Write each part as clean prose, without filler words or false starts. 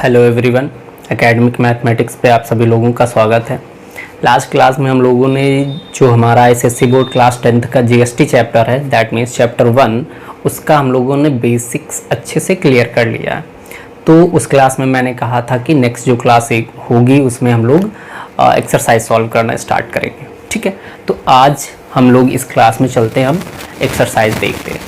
Hello everyone, academic mathematics पे आप सभी लोगों का स्वागत है। लास्ट क्लास में हम लोगों ने जो हमारा एसएससी बोर्ड क्लास 10th का जीएसटी चैप्टर है, दैट मीन्स चैप्टर 1, उसका हम लोगों ने बेसिक्स अच्छे से क्लियर कर लिया है। तो उस क्लास में मैंने कहा था कि नेक्स्ट जो क्लास एक होगी उसमें हम लोग एक्सरसाइज सॉल्व करना स्टार्ट करेंगे। ठीक है, तो आज हम लोग इस क्लास में चलते हैं, हम एक्सरसाइज देखते हैं।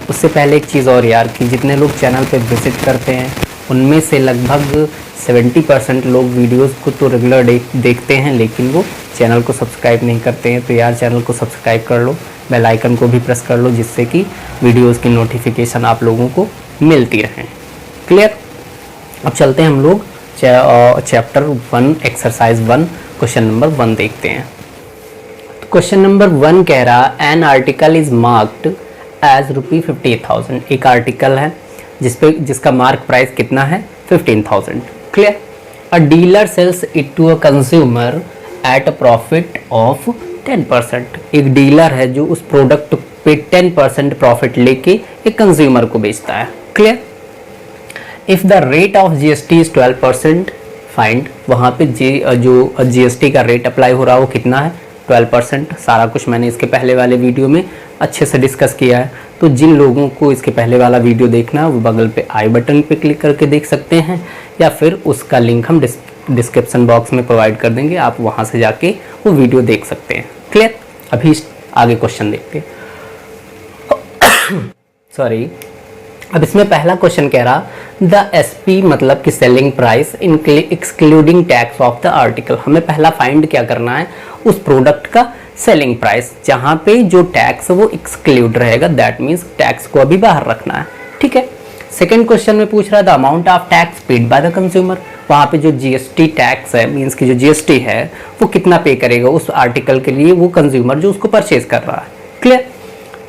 उससे पहले एक चीज़ और यार, कि जितने लोग चैनल पे विजिट करते हैं उनमें से लगभग 70% लोग वीडियोस को तो रेगुलर देखते हैं, लेकिन वो चैनल को सब्सक्राइब नहीं करते हैं। तो यार चैनल को सब्सक्राइब कर लो, बेल आइकन को भी प्रेस कर लो, जिससे कि वीडियोस की नोटिफिकेशन आप लोगों को मिलती रहे। क्लियर? अब चलते हैं हम लोग चैप्टर 1 एक्सरसाइज 1 क्वेश्चन नंबर 1 देखते हैं। तो क्वेश्चन नंबर 1 कह रहा, an article is marked as ₹50,000। एक आर्टिकल है जिसका मार्क प्राइस कितना है, 15,000। Clear? A dealer sells it to a consumer at a profit of 10%। एक डीलर है जो उस प्रोडक्ट पे 10% प्रॉफिट लेके एक कंज्यूमर को बेचता है। Clear? If the rate of GST is 12%, find, वहाँ पे जो जीएसटी का रेट अप्लाई हो रहा है वो कितना है, 12%। सारा कुछ मैंने इसके पहले वाले वीडियो में अच्छे से डिस्कस किया है। तो जिन लोगों को इसके पहले वाला वीडियो देखना है वो बगल पे आई बटन पे क्लिक करके देख सकते हैं, या फिर उसका लिंक हम डिस्क्रिप्शन बॉक्स में प्रोवाइड कर देंगे, आप वहाँ से जाके वो वीडियो देख सकते हैं। क्लियर? अभी आगे क्वेश्चन देखते हैं। सॉरी, अब इसमें पहला क्वेश्चन कह रहा, द एसपी मतलब कि selling price excluding tax of the article. हमें पहला फाइंड क्या करना है, उस प्रोडक्ट का सेलिंग प्राइस जहाँ पे जो टैक्स वो एक्सक्लूड रहेगा, दैट मीन्स टैक्स को अभी बाहर रखना है। ठीक है। सेकंड क्वेश्चन में पूछ रहा, the amount of tax paid by the consumer. वहाँ पे जो जीएसटी टैक्स है, मीन्स की जो जीएसटी है वो कितना पे करेगा उस आर्टिकल के लिए वो कंज्यूमर जो उसको परचेज कर रहा है। क्लियर?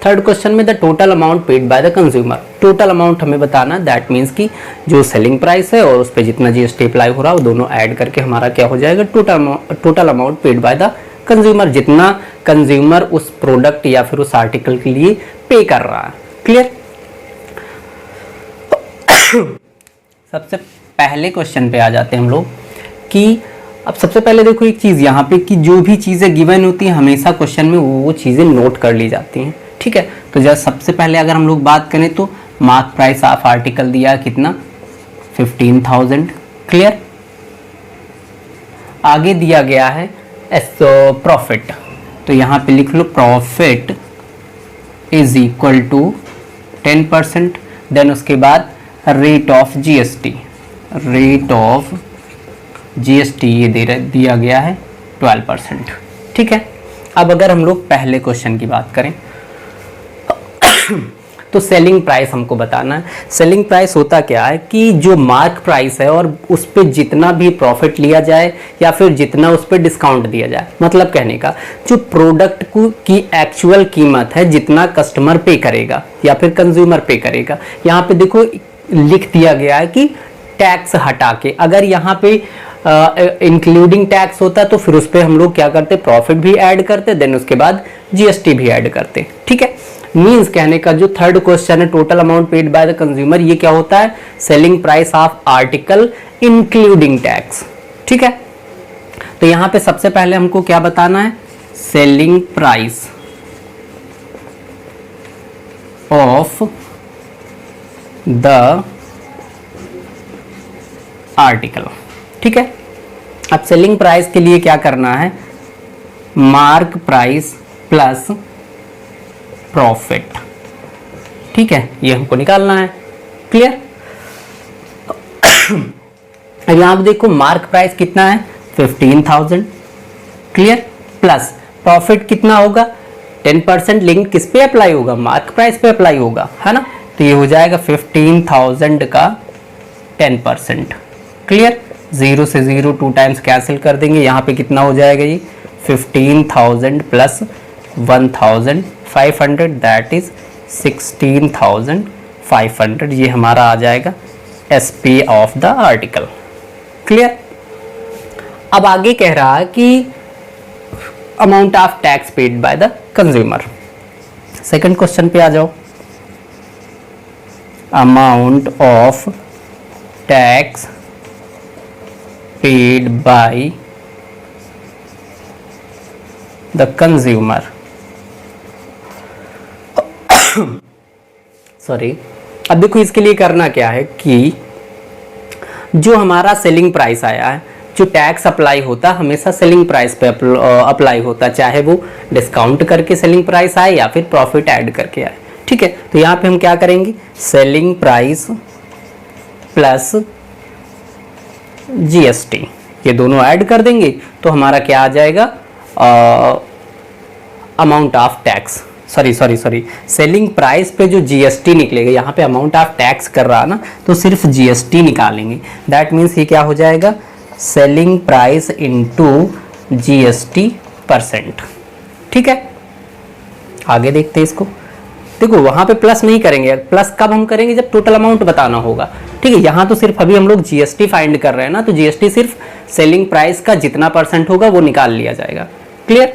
थर्ड क्वेश्चन में the total amount paid by the consumer. Total amount हमें बताना, दैट मीन्स की जो सेलिंग प्राइस है और उस पर जितना जीएसटी अप्लाई हो रहा है वो दोनों ऐड करके हमारा क्या हो जाएगा, total amount paid by the consumer, जितना कंज्यूमर उस प्रोडक्ट या फिर उस आर्टिकल के लिए पे कर रहा है। क्लियर? सबसे पहले क्वेश्चन पे आ जाते हैं हम लोग कि अब सबसे पहले देखो एक चीज़ यहाँ पे कि जो भी चीज़ें गिवन होती हैं हमेशा क्वेश्चन में वो चीज़ें नोट कर ली जाती हैं। ठीक है, तो जब सबसे पहले अगर हम लोग बात करें तो मार्क प्राइस ऑफ आर्टिकल दिया कितना, 15,000। क्लियर? आगे दिया गया है प्रॉफिट, तो यहाँ पे लिख लो profit is equal to 10%। Then उसके बाद रेट ऑफ जीएसटी, ये दिया गया है 12%। ठीक है। अब अगर हम लोग पहले क्वेश्चन की बात करें तो सेलिंग प्राइस हमको बताना है। सेलिंग प्राइस होता क्या है कि जो मार्क प्राइस है और उस पर जितना भी प्रॉफिट लिया जाए या फिर जितना उस पर डिस्काउंट दिया जाए, मतलब कहने का जो प्रोडक्ट की एक्चुअल कीमत है, जितना कस्टमर पे करेगा या फिर कंज्यूमर पे करेगा। यहाँ पे देखो लिख दिया गया है कि टैक्स हटा के, अगर यहाँ पे इंक्लूडिंग टैक्स होता तो फिर उस पर हम लोग क्या करते, प्रॉफिट भी ऐड करते, देन उसके बाद जीएसटी भी ऐड करते। ठीक है, मीन्स कहने का जो थर्ड क्वेश्चन है, total amount paid by the consumer, ये क्या होता है, selling price of article including tax. ठीक है, तो यहां पे सबसे पहले हमको क्या बताना है, selling price of the article. ठीक है, अब सेलिंग प्राइस के लिए क्या करना है, मार्क प्राइस प्लस प्रॉफिट। ठीक है, ये हमको निकालना है। क्लियर? अब यहां पे देखो मार्क प्राइस कितना है, 15,000। क्लियर? प्लस प्रॉफिट कितना होगा, 10%, लेकिन किस पे अप्लाई होगा, मार्क प्राइस पे अप्लाई होगा, है ना। तो ये हो जाएगा 15,000 का 10%। क्लियर? 0 से 0 2 टाइम्स कैंसिल कर देंगे, यहाँ पे कितना हो जाएगा, ये 15,000 प्लस 1,500, दैट इज 16,500। ये हमारा आ जाएगा SP of the article. Clear? अब आगे कह रहा है कि amount of tax paid by the consumer. Second question पे आ जाओ, amount of tax paid by the consumer, sorry. अब देखो इसके लिए करना क्या है कि जो हमारा सेलिंग प्राइस आया है, जो टैक्स अप्लाई होता है हमेशा सेलिंग प्राइस पे अप्लाई होता है, चाहे वो डिस्काउंट करके सेलिंग प्राइस आए या फिर प्रॉफिट ऐड करके आए, ठीक है। तो यहाँ पे हम क्या करेंगे, सेलिंग प्राइस प्लस जीएसटी ये दोनों ऐड कर देंगे तो हमारा क्या आ जाएगा, amount of tax, sorry selling price पे जो जीएसटी निकलेगा, यहाँ पे अमाउंट ऑफ टैक्स कर रहा ना तो सिर्फ जीएसटी निकालेंगे। दैट मीन्स ये क्या हो जाएगा, selling price into GST percent, ठीक है। आगे देखते हैं इसको। देखो वहां पे प्लस नहीं करेंगे, प्लस कब हम करेंगे, जब टोटल अमाउंट बताना होगा, ठीक है। यहाँ तो सिर्फ अभी हम लोग जीएसटी फाइंड कर रहे हैं ना, तो जीएसटी सिर्फ सेलिंग प्राइस का जितना परसेंट होगा वो निकाल लिया जाएगा, क्लियर।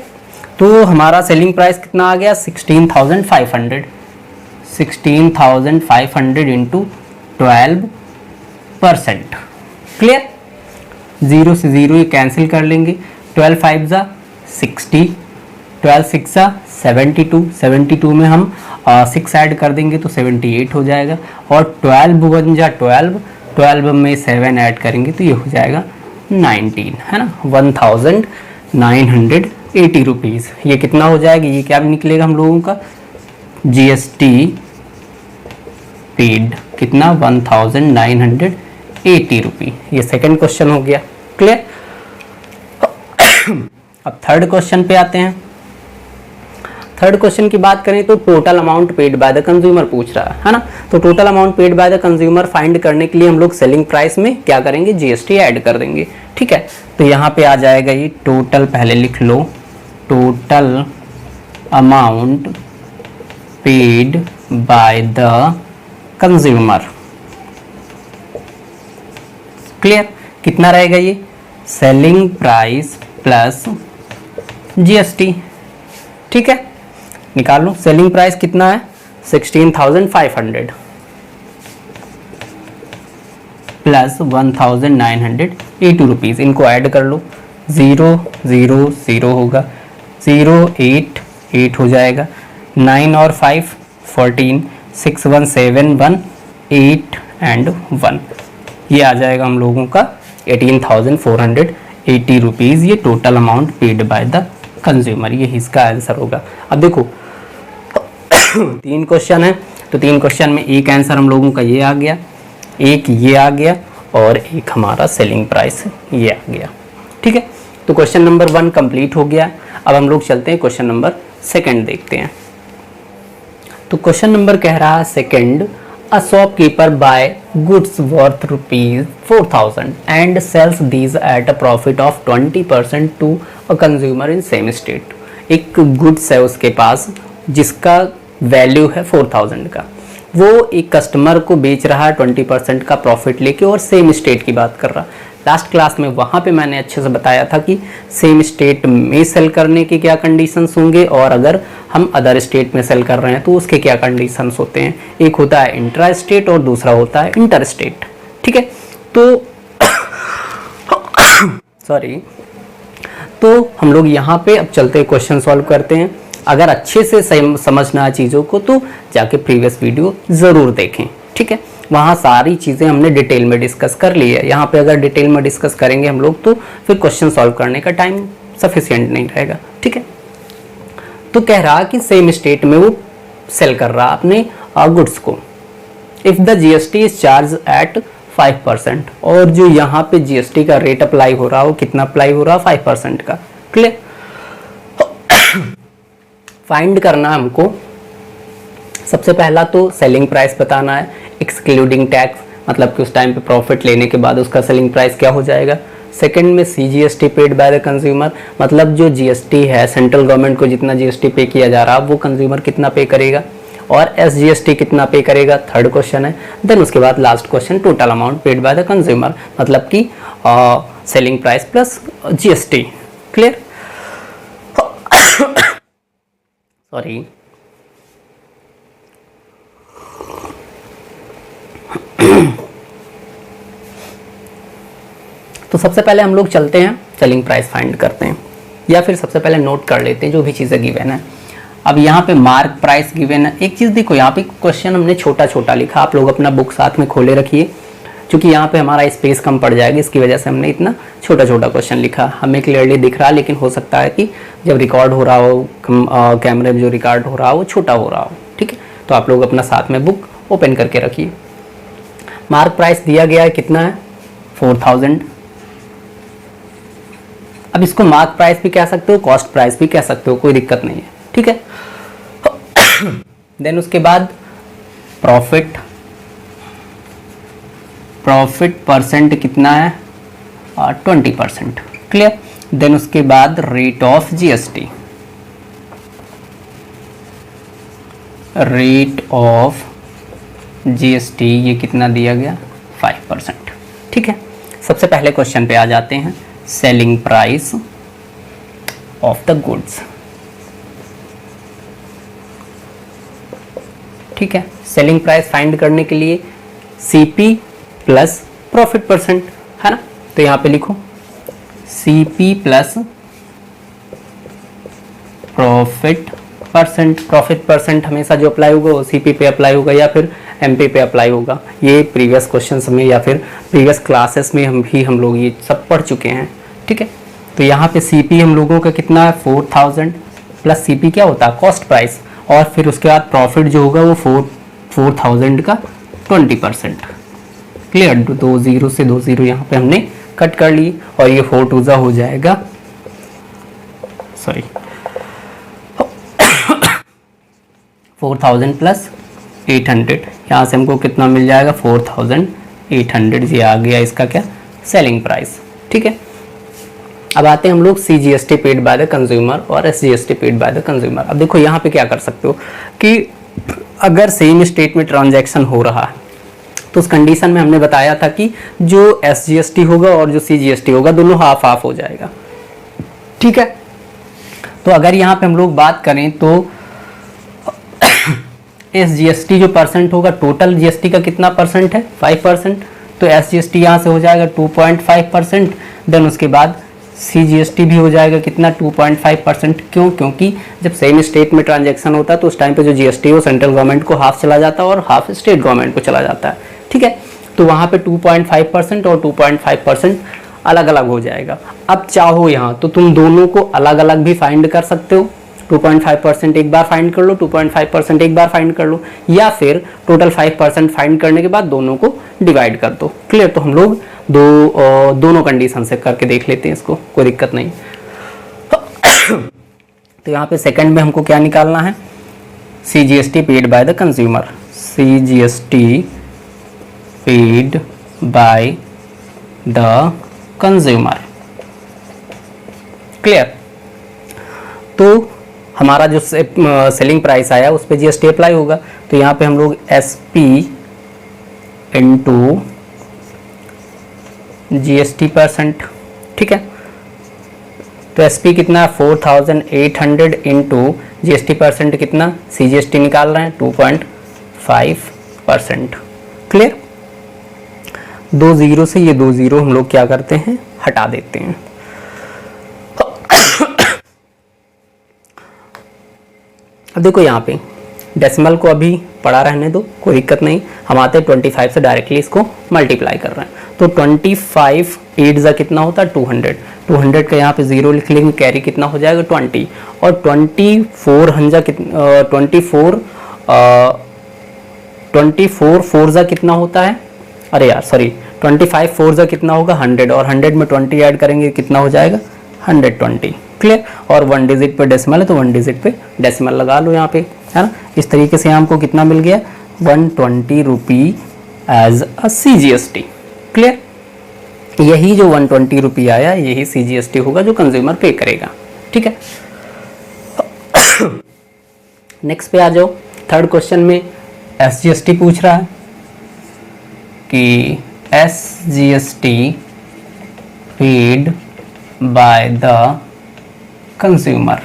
तो हमारा सेलिंग प्राइस कितना आ गया, 16,500, 16,500 इंटू 12%, क्लियर। 0 से 0 ये कैंसिल कर लेंगे, 12 5 जा 60, 12 6 जा 72, 72 में हम 6 ऐड कर देंगे तो 78 हो जाएगा, और 12 1 जा 12, 12 में 7 ऐड करेंगे तो ये हो जाएगा 19, है ना, 1980 रुपीज़। ये कितना हो जाएगा, ये क्या निकलेगा हम लोगों का, जीएसटी पेड कितना, 1980 रुपी। ये सेकंड क्वेश्चन हो गया, क्लियर। अब थर्ड क्वेश्चन पे आते हैं। थर्ड क्वेश्चन की बात करें तो total amount paid by the consumer पूछ रहा है ना। तो total amount paid by the consumer find करने के लिए हम लोग सेलिंग प्राइस में क्या करेंगे, जीएसटी ऐड कर देंगे, ठीक है। तो यहाँ पे आ जाएगा ये टोटल, पहले लिख लो, total amount paid by the consumer, clear. कितना रहेगा ये, सेलिंग प्राइस प्लस जीएसटी, ठीक है। निकाल लो, सेलिंग प्राइस कितना है, 16,500 प्लस 1980 रुपीज़, इनको ऐड कर लो, 0 0 0 होगा, 0 8 8 हो जाएगा, 9 और 5 14, 6 1 7 1 8 एंड 1, ये आ जाएगा हम लोगों का 18,480 रुपीज़, ये total amount paid by the consumer, ये इसका आंसर होगा। अब देखो 3 क्वेश्चन है, तो 3 क्वेश्चन में एक आंसर हम लोगों का ये आ गया, एक ये आ गया, और एक हमारा सेलिंग प्राइस ये आ गया, ठीक है। तो क्वेश्चन नंबर 1 कंप्लीट हो गया। अब हम लोग चलते हैं क्वेश्चन नंबर 2 देखते हैं। तो क्वेश्चन नंबर कह रहा है second, a shopkeeper buy goods worth ₹4,000 and sells these at a profit of 20% to a consumer in same state. एक गुड्स है उसके पास जिसका वैल्यू है 4,000 का, वो एक कस्टमर को बेच रहा है 20% का प्रॉफिट लेके, और सेम स्टेट की बात कर रहा। लास्ट क्लास में वहाँ पे मैंने अच्छे से बताया था कि सेम स्टेट में सेल करने के क्या कंडीशंस होंगे, और अगर हम अदर स्टेट में सेल कर रहे हैं तो उसके क्या कंडीशंस होते हैं। एक होता है इंट्रा स्टेट और दूसरा होता है इंटर स्टेट, ठीक है। तो सॉरी, तो हम लोग यहाँ पे अब चलते हैं, क्वेश्चन सॉल्व करते हैं। अगर अच्छे से समझना है चीज़ों को तो जाके प्रीवियस वीडियो ज़रूर देखें, ठीक है। वहाँ सारी चीज़ें हमने डिटेल में डिस्कस कर ली है। यहाँ पे अगर डिटेल में डिस्कस करेंगे हम लोग तो फिर क्वेश्चन सॉल्व करने का टाइम सफिशिएंट नहीं रहेगा, ठीक है। तो कह रहा कि सेम स्टेट में वो सेल कर रहा अपने गुड्स को, if the GST is charge at 5%, और जो यहाँ पे जीएसटी का रेट अप्लाई हो रहा हो, कितना अप्लाई हो रहा, 5% का, क्लियर। फाइंड करना हमको, सबसे पहला तो सेलिंग प्राइस बताना है एक्सक्लूडिंग टैक्स, मतलब कि उस टाइम पे प्रॉफिट लेने के बाद उसका सेलिंग प्राइस क्या हो जाएगा। सेकंड में CGST paid by the consumer, मतलब जो जीएसटी है सेंट्रल गवर्नमेंट को जितना जीएसटी पे किया जा रहा है वो कंज्यूमर कितना पे करेगा, और एसजीएसटी कितना पे करेगा, थर्ड क्वेश्चन है। देन उसके बाद last question, total amount paid by the consumer, मतलब कि selling price plus GST, clear. Sorry, तो सबसे पहले हम लोग चलते हैं सेलिंग प्राइस फाइंड करते हैं, या फिर सबसे पहले नोट कर लेते हैं जो भी चीज़ें गिवन है। अब यहाँ पे मार्क प्राइस गिवन है। एक चीज़ देखो, यहाँ पे क्वेश्चन हमने छोटा छोटा लिखा, आप लोग अपना बुक साथ में खोले रखिए, क्योंकि यहाँ पे हमारा स्पेस कम पड़ जाएगी, इसकी वजह से हमने इतना छोटा छोटा क्वेश्चन लिखा। हमें क्लियरली दिख रहा है, लेकिन हो सकता है कि जब रिकॉर्ड हो रहा हो कैमरे में जो रिकॉर्ड हो रहा हो वो छोटा हो रहा हो। ठीक है, तो आप लोग अपना साथ में बुक ओपन करके रखिए। मार्क प्राइस दिया गया है, कितना है 4000। अब इसको मार्क प्राइस भी कह सकते हो, कॉस्ट प्राइस भी कह सकते हो, कोई दिक्कत नहीं है। ठीक है, देन उसके बाद प्रॉफिट परसेंट कितना है 20%। क्लियर। देन उसके बाद रेट ऑफ जीएसटी, ये कितना दिया गया 5%। ठीक है, सबसे पहले क्वेश्चन पे आ जाते हैं, selling price of the goods. ठीक है, सेलिंग प्राइस फाइंड करने के लिए सीपी प्लस प्रॉफिट परसेंट है ना, तो यहां पे लिखो सीपी प्लस प्रॉफिट परसेंट हमेशा जो अप्लाई होगा वो सीपी पे अप्लाई होगा या फिर एमपी पे अप्लाई होगा। ये प्रीवियस क्वेश्चंस में या फिर प्रीवियस क्लासेस में हम लोग ये सब पढ़ चुके हैं। ठीक है, तो यहाँ पे सीपी हम लोगों का कितना है 4000 प्लस सीपी क्या होता है कॉस्ट प्राइस, और फिर उसके बाद प्रॉफिट जो होगा वो 4000 का 20%। क्लियर, 2 0 से 2 0 यहाँ पे हमने कट कर ली, और ये 4 2 हो जाएगा, सॉरी 4000 प्लस 800, यहाँ से हमको कितना मिल जाएगा 4800। ये आ गया इसका क्या सेलिंग प्राइस। ठीक है, अब आते हैं हम लोग CGST paid by the consumer और SGST paid by the consumer. अब देखो यहाँ पे क्या कर सकते हो कि अगर सेम स्टेट में ट्रांजैक्शन हो रहा है तो उस कंडीशन में हमने बताया था कि जो SGST होगा और जो CGST होगा दोनों हाफ हाफ हो जाएगा। ठीक है, तो अगर यहाँ पे हम लोग बात करें तो SGST जो परसेंट होगा, टोटल GST का कितना परसेंट है 5%, तो SGST यहाँ से हो जाएगा 2.5%। देन उसके बाद CGST भी हो जाएगा कितना 2.5%। क्यों? क्योंकि जब सेम स्टेट में ट्रांजैक्शन होता है तो उस टाइम पे जो GST है वो सेंट्रल गवर्नमेंट को हाफ चला जाता है और हाफ स्टेट गवर्नमेंट को चला जाता है। ठीक है, तो वहाँ पे 2.5% और 2.5% अलग अलग हो जाएगा। अब चाहो यहाँ तो तुम दोनों को अलग अलग भी फाइंड कर सकते हो, 2.5% एक बार फाइंड कर लो, 2.5% एक बार फाइंड कर लो, या फिर टोटल 5% फाइंड करने के बाद दोनों को डिवाइड कर दो। क्लियर, तो हम लोग दोनों कंडीशन से करके देख लेते हैं, इसको कोई दिक्कत नहीं। तो यहाँ पे सेकंड में हमको क्या निकालना है, CGST paid by the consumer, CGST paid by the consumer. Clear, तो हमारा जो सेलिंग प्राइस आया उस पर GST अप्लाई होगा, तो यहाँ पे हम लोग SP इंटू GST परसेंट। ठीक है, तो SP कितना 4800 इंटू GST परसेंट कितना, CGST निकाल रहे हैं 2.5%। क्लियर, 2 0 से ये 2 0 हम लोग क्या करते हैं हटा देते हैं। अब देखो यहाँ पे डेसिमल को अभी पड़ा रहने दो, कोई दिक्कत नहीं, हम आते हैं 25 से डायरेक्टली इसको मल्टीप्लाई कर रहे हैं, तो 25 8 जा कितना होता है 200 का यहाँ पे 0 लिख लेंगे, कैरी कितना हो जाएगा 20, और 24 हंजा कितना 24 4 जा कितना होता है, अरे यार सॉरी 25 4 जा कितना होगा 100, और 100 में 20 ऐड करेंगे कितना हो जाएगा 120। क्लियर, और 1 डिजिट पे डेसिमल है तो 1 डिजिट पे डेसिमल लगा लो यहाँ पे, है ना। इस तरीके से हमको कितना मिल गया 120 रुपी एज अ CGST। क्लियर, यही जो 120 रुपी आया यही CGST होगा जो कंज्यूमर पे करेगा। ठीक है, नेक्स्ट पे आ जाओ। थर्ड क्वेश्चन में SGST पूछ रहा है कि SGST paid by the consumer.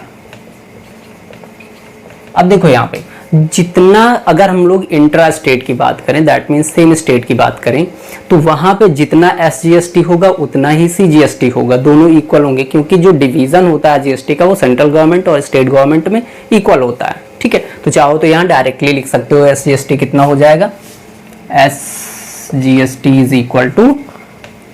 अब देखो यहाँ पे जितना अगर हम लोग इंट्रा स्टेट की बात करें, दैट मीन्स सेम स्टेट की बात करें, तो वहां पे जितना SGST होगा उतना ही CGST होगा, दोनों इक्वल होंगे, क्योंकि जो डिवीजन होता है GST का वो सेंट्रल गवर्नमेंट और स्टेट गवर्नमेंट में इक्वल होता है। ठीक है, तो चाहो तो यहाँ डायरेक्टली लिख सकते हो SGST कितना हो जाएगा, SGST is equal to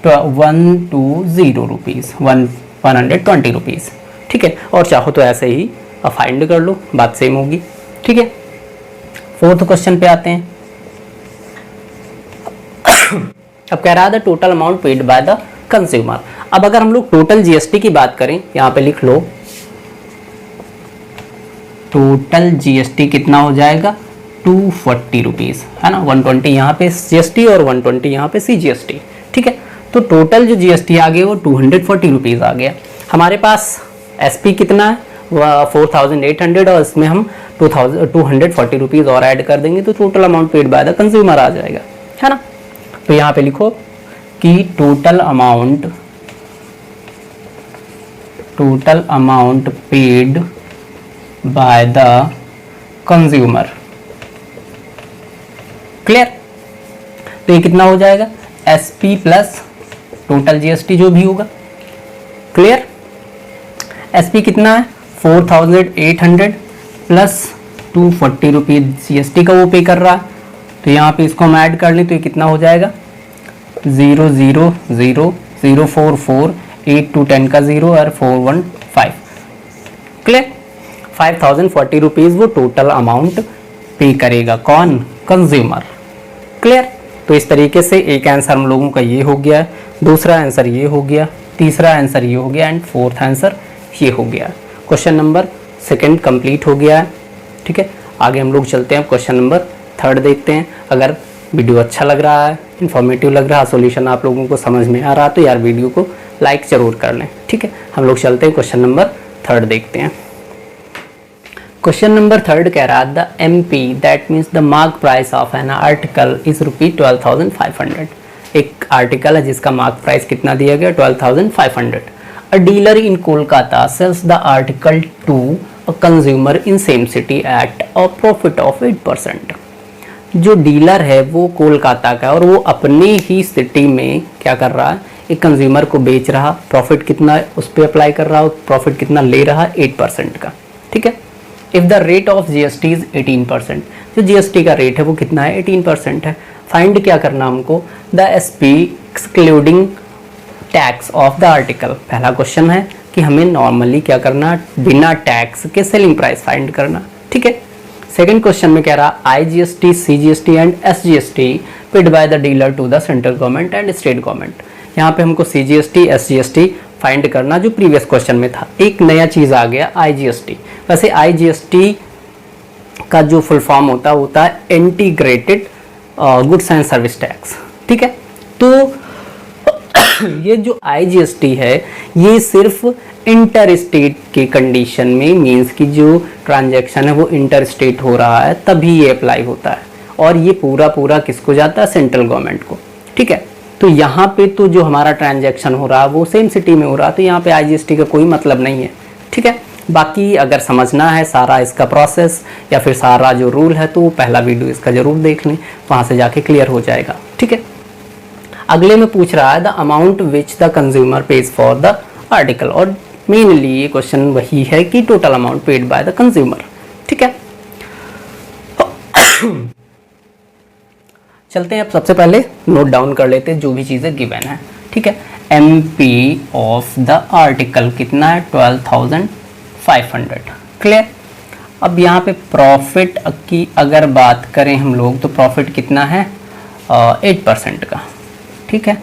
120 rupees, 120 rupees. ठीक है, और चाहो तो ऐसे ही फाइंड कर लो, बात सेम होगी। ठीक है, फोर्थ क्वेश्चन पे आते हैं। अब कह रहा है total amount paid by the consumer. अब अगर हम लोग टोटल GST की बात करें, यहां पे लिख लो टोटल GST कितना हो जाएगा, 240 रुपीज, है ना। 120 यहाँ पे GST और 120 यहाँ पे CGST। ठीक है, तो टोटल जो GST आ गया वो 240 रुपीज आ गया। हमारे पास SP कितना है, 4800, और इसमें हम 240 रुपीज और ऐड कर देंगे तो total amount paid by the consumer आ जाएगा, है ना। तो यहाँ पे लिखो कि total amount paid by the consumer. Clear, तो ये कितना हो जाएगा, SP प्लस टोटल GST जो भी होगा। क्लियर, SP कितना है 4800 प्लस 240 रुपीज GST का वो पे कर रहा है, तो यहाँ पे इसको हम ऐड कर लें तो ये कितना हो जाएगा, 0000448 टू 10 का 0 और 415। क्लियर, 5040 रुपीज वो टोटल अमाउंट पे करेगा, कौन, कंज्यूमर। क्लियर, तो इस तरीके से एक आंसर हम लोगों का ये हो गया, दूसरा आंसर ये हो गया, तीसरा आंसर ये हो गया एंड फोर्थ आंसर ये हो गया। क्वेश्चन नंबर सेकंड कंप्लीट हो गया है। ठीक है, आगे हम लोग चलते हैं, क्वेश्चन नंबर थर्ड देखते हैं। अगर वीडियो अच्छा लग रहा है, इन्फॉर्मेटिव लग रहा है, सॉल्यूशन आप लोगों को समझ में आ रहा है तो यार वीडियो को लाइक जरूर कर लें। ठीक है, हम लोग चलते हैं क्वेश्चन नंबर थर्ड देखते हैं। क्वेश्चन नंबर थर्ड कह रहा है the MP that means the mark price of N article is ₹12,500। एक आर्टिकल है जिसका मार्क प्राइस कितना दिया गया, 12,500। A dealer in Kolkata sells the article to a consumer in same city at a profit of 8%। जो dealer है वो कोलकाता का और वो अपने ही सिटी में क्या कर रहा है, एक कंज्यूमर को बेच रहा, प्रॉफिट कितना उस पर अप्लाई कर रहा, प्रॉफिट कितना ले रहा, 8% का। ठीक है, if the rate of GST is 18%, जो GST का रेट है वो कितना है, 18% है। फाइंड क्या करना हमको, the SP excluding tax of the article. पहला क्वेश्चन है कि हमें नॉर्मली क्या करना, बिना टैक्स के सेलिंग प्राइस फाइंड करना। ठीक है, सेकंड क्वेश्चन में कह रहा IGST, CGST and SGST paid by the dealer to the central government and state government. यहाँ पे हमको CGST, SGST फाइंड करना जो प्रीवियस क्वेश्चन में था। एक नया चीज आ गया IGST। वैसे IGST का जो फुल फॉर्म होता है integrated goods and service tax. ठीक है, तो ये जो IGST है ये सिर्फ इंटर स्टेट के कंडीशन में, मीन्स की जो ट्रांजैक्शन है वो इंटर स्टेट हो रहा है तभी ये अप्लाई होता है, और ये पूरा किसको जाता है, सेंट्रल गवर्नमेंट को। ठीक है, तो यहाँ पे तो जो हमारा ट्रांजैक्शन हो रहा है वो सेम सिटी में हो रहा है, तो यहाँ पे IGST का कोई मतलब नहीं है। ठीक है, बाकी अगर समझना है सारा इसका प्रोसेस या फिर सारा जो रूल है तो पहला वीडियो इसका जरूर देख लें, वहाँ से जाके क्लियर हो जाएगा। ठीक है, अगले में पूछ रहा है the amount which the consumer page for the article, और मेनली ये क्वेश्चन वही है कि total amount paid by the consumer. ठीक है, चलते हैं अब सबसे पहले नोट डाउन कर लेते हैं जो भी चीज़ें गिवन है। ठीक है, MP ऑफ द आर्टिकल कितना है, 12,500। क्लियर, अब यहाँ पे प्रॉफिट की अगर बात करें हम लोग तो प्रॉफिट कितना है, 8% का। ठीक है,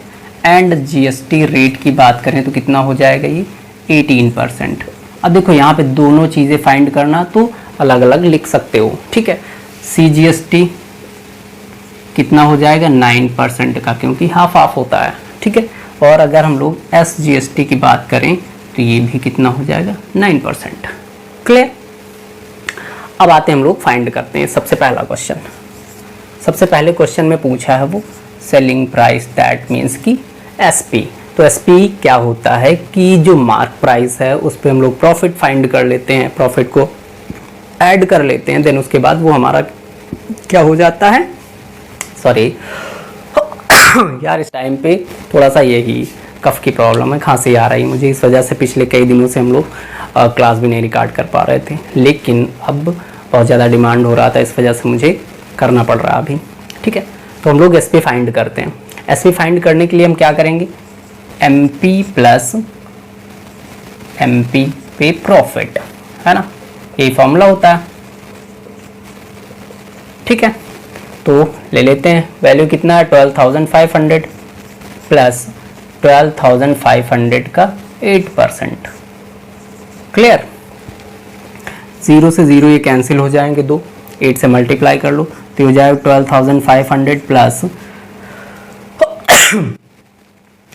एंड GST रेट की बात करें तो कितना हो जाएगा, ये 18%। अब देखो यहाँ पे दोनों चीज़ें फाइंड करना तो अलग अलग लिख सकते हो। ठीक है, CGST कितना हो जाएगा, 9% का, क्योंकि हाफ हाफ होता है। ठीक है, और अगर हम लोग SGST की बात करें तो ये भी कितना हो जाएगा, 9%। क्लियर, अब आते हैं हम लोग फाइंड करते हैं सबसे पहला क्वेश्चन। सबसे पहले क्वेश्चन में पूछा है वो सेलिंग प्राइस, दैट मीन्स की SP। तो SP क्या होता है कि जो मार्क प्राइस है उस पर हम लोग प्रॉफिट फाइंड कर लेते हैं। प्रॉफिट को ऐड कर लेते हैं, देन उसके बाद वो हमारा क्या हो जाता है, सॉरी यार इस टाइम पे थोड़ा सा यही कफ की प्रॉब्लम है, खांसी आ रही है मुझे, इस वजह से पिछले कई दिनों से हम लोग क्लास भी नहीं रिकॉर्ड कर पा रहे थे, लेकिन अब बहुत ज़्यादा डिमांड हो रहा था, इस वजह से मुझे करना पड़ रहा है अभी। ठीक है, तो हम लोग SP फाइंड करते हैं। SP फाइंड करने के लिए हम क्या करेंगे, MP प्लस MP पे प्रॉफिट, है ना, यही फॉर्मूला होता है। ठीक है, तो ले लेते हैं, वैल्यू कितना है 12,500 प्लस 12,500 का 8%। क्लियर, 0 से 0 ये कैंसिल हो जाएंगे, 2 8 से मल्टीप्लाई कर लो तो हो जाएगा 12,500 प्लस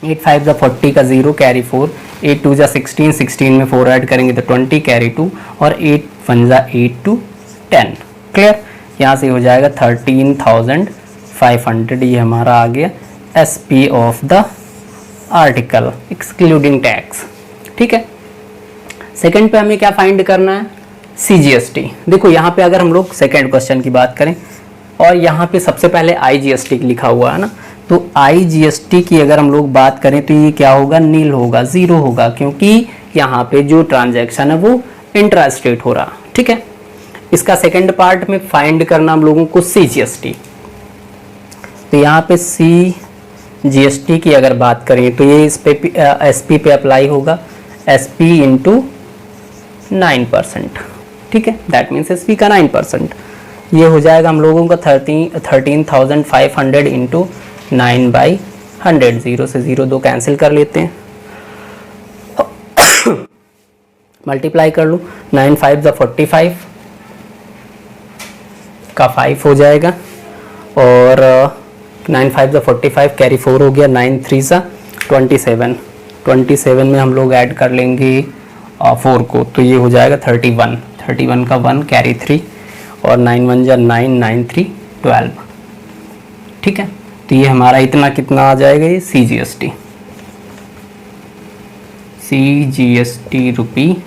8 5 जा 40 का 0 कैरी 4, 8 2 जा 16, 16 में 4 ऐड करेंगे तो 20 कैरी 2 और 8 1 जा 8 2 10। क्लियर, यहाँ से हो जाएगा 13,500, ये हमारा आ गया SP of the article excluding tax. ठीक है, सेकंड पे हमें क्या फाइंड करना है, CGST। देखो यहाँ पे अगर हम लोग सेकंड क्वेश्चन की बात करें और यहाँ पे सबसे पहले IGST लिखा हुआ है ना, तो IGST की अगर हम लोग बात करें तो ये क्या होगा, नील होगा, 0 होगा, क्योंकि यहाँ पे जो ट्रांजैक्शन है वो इंट्रा स्टेट हो रहा। ठीक है, इसका सेकंड पार्ट में फाइंड करना हम लोगों को CGST। तो यहाँ पे CGST की अगर बात करें तो ये इस पे SP पे अप्लाई होगा, SP इंटू 9%। ठीक है, दैट मीन्स SP का 9%, ये हो जाएगा हम लोगों का 13,500 इंटू 9/100, 0 से 0 2 कैंसिल कर लेते हैं, मल्टीप्लाई कर लो, 9 5 जा 45 का 5 हो जाएगा और 9 5 जा 45 कैरी 4 हो गया, 9 3 जा 27, 27 में हम लोग ऐड कर लेंगे 4 को तो ये हो जाएगा 31, 31 का 1 कैरी 3 और 9 1 जा 9, 9 3 12। ठीक है, तो ये हमारा इतना कितना आ जाएगा, ये CGST रुपी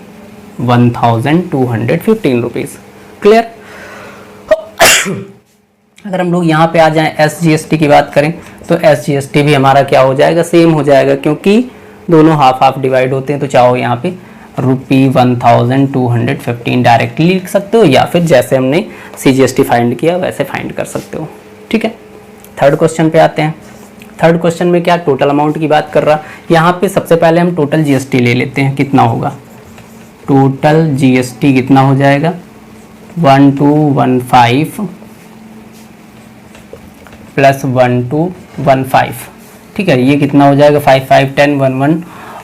1,215 रुपीज़। क्लियर, अगर हम लोग यहाँ पे आ जाएं SGST की बात करें तो SGST भी हमारा क्या हो जाएगा, सेम हो जाएगा, क्योंकि दोनों हाफ हाफ डिवाइड होते हैं। तो चाहो यहाँ पे रुपी 1,215 डायरेक्टली लिख सकते हो या फिर जैसे हमने CGST फाइंड किया वैसे फाइंड कर सकते हो। ठीक है, थर्ड क्वेश्चन पे आते हैं। थर्ड क्वेश्चन में क्या टोटल अमाउंट की बात कर रहा, यहाँ पे सबसे पहले हम टोटल GST ले लेते हैं, कितना होगा, टोटल GST कितना हो जाएगा 1215 प्लस 1215। ठीक है, ये कितना हो जाएगा 5 5 10 11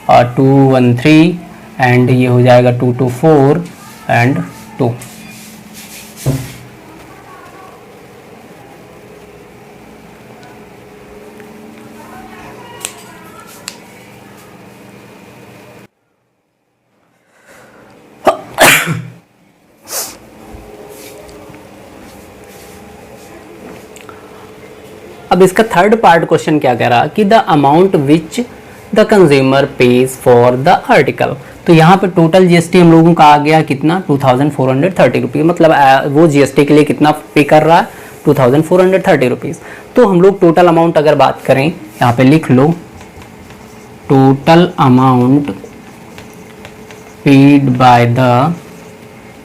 और 2 1 3 एंड ये हो जाएगा 2 2 4 एंड 2। अब इसका थर्ड पार्ट क्वेश्चन क्या कह रहा कि the amount which the consumer page for the article. तो यहाँ पे टोटल GST हम लोगों का आ गया कितना 2,430 रुपीज़, मतलब वो GST के लिए कितना पे कर रहा है 2,430 रुपीज़। तो हम लोग टोटल अमाउंट अगर बात करें, यहाँ पे लिख लो total amount paid by the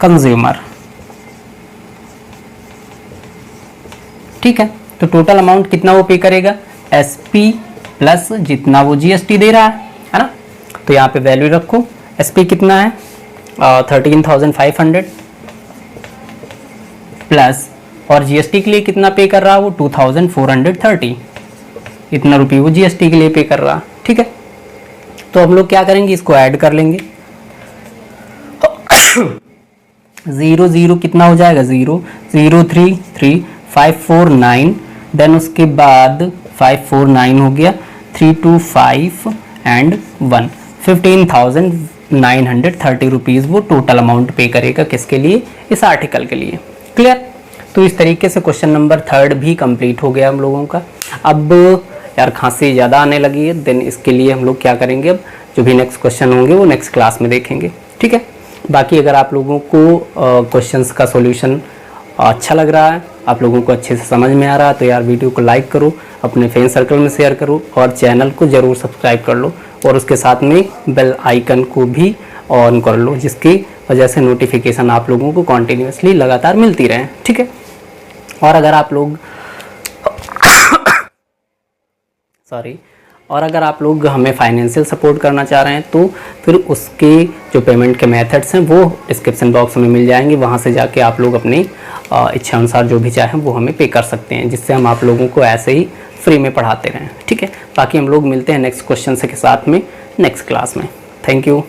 consumer. ठीक है, तो टोटल अमाउंट कितना वो पे करेगा, SP प्लस जितना वो GST दे रहा है ना। तो यहाँ पे वैल्यू रखो, SP कितना है 13,500 प्लस और GST के लिए कितना पे कर रहा है वो 2,430, इतना रुपये वो GST के लिए पे कर रहा। ठीक है, तो हम लोग क्या करेंगे, इसको ऐड कर लेंगे, 0 0 कितना हो जाएगा 0 0 3 3 5 4 9, देन उसके बाद 5 4 9 हो गया, 3 2 5 एंड 1, 15,930 रुपीज़ वो टोटल अमाउंट पे करेगा, किसके लिए, इस आर्टिकल के लिए। क्लियर, तो इस तरीके से क्वेश्चन नंबर थर्ड भी कंप्लीट हो गया हम लोगों का। अब यार खांसी ज़्यादा आने लगी है, देन इसके लिए हम लोग क्या करेंगे, अब जो भी नेक्स्ट क्वेश्चन होंगे वो नेक्स्ट क्लास में देखेंगे। ठीक है, बाकी अगर आप लोगों को क्वेश्चंस का सॉल्यूशन अच्छा लग रहा है, आप लोगों को अच्छे से समझ में आ रहा है, तो यार वीडियो को लाइक करो, अपने फ्रेंड सर्कल में शेयर करो और चैनल को ज़रूर सब्सक्राइब कर लो और उसके साथ में बेल आइकन को भी ऑन कर लो, जिसकी वजह से नोटिफिकेशन आप लोगों को कॉन्टीन्यूसली लगातार मिलती रहे। ठीक है। और अगर आप लोग और अगर आप लोग हमें फाइनेंशियल सपोर्ट करना चाह रहे हैं तो फिर उसके जो पेमेंट के मेथड्स हैं वो डिस्क्रिप्शन बॉक्स में मिल जाएंगे। वहाँ से जाके आप लोग अपनी इच्छा अनुसार जो भी चाहें वो हमें पे कर सकते हैं, जिससे हम आप लोगों को ऐसे ही फ्री में पढ़ाते रहें। ठीक है। बाकी हम लोग मिलते हैं नेक्स्ट क्वेश्चन के साथ में नेक्स्ट क्लास में। Thank you.